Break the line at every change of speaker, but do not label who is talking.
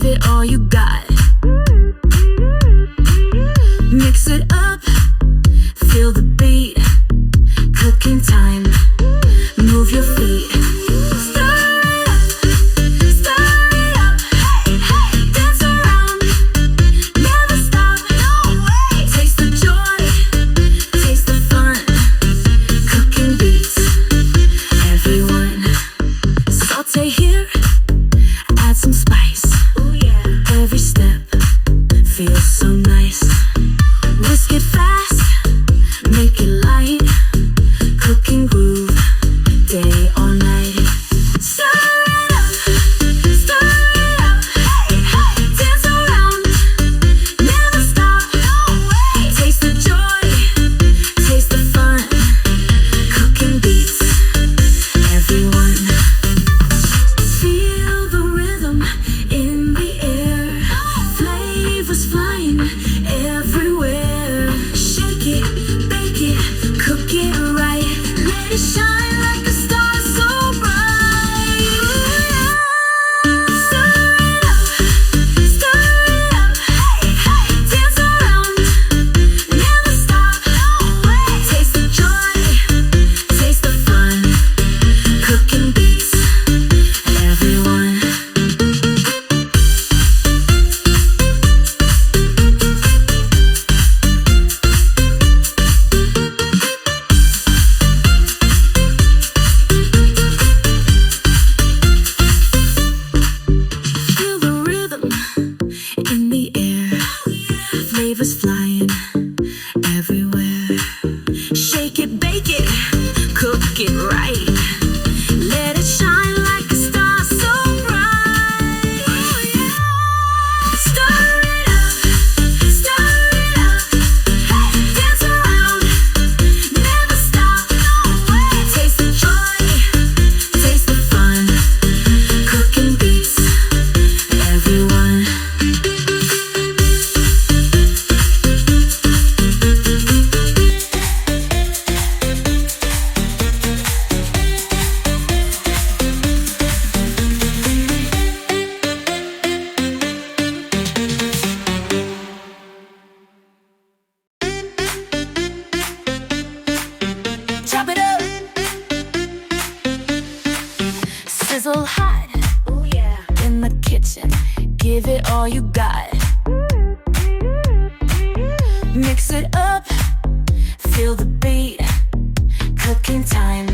it all you got. Mix it up, feel the beat. Cooking time, move your feet. Flying everywhere. Shake it, bake it, cook it right. Let it shine like a star so bright. Stir it up, hey, dance around, never stop, no way. Taste the joy, taste the fun, cooking beats, everyone. Chop it up, sizzle hot, ooh yeah, in the kitchen, give it all you got. Mix it up, feel the beat, cooking time.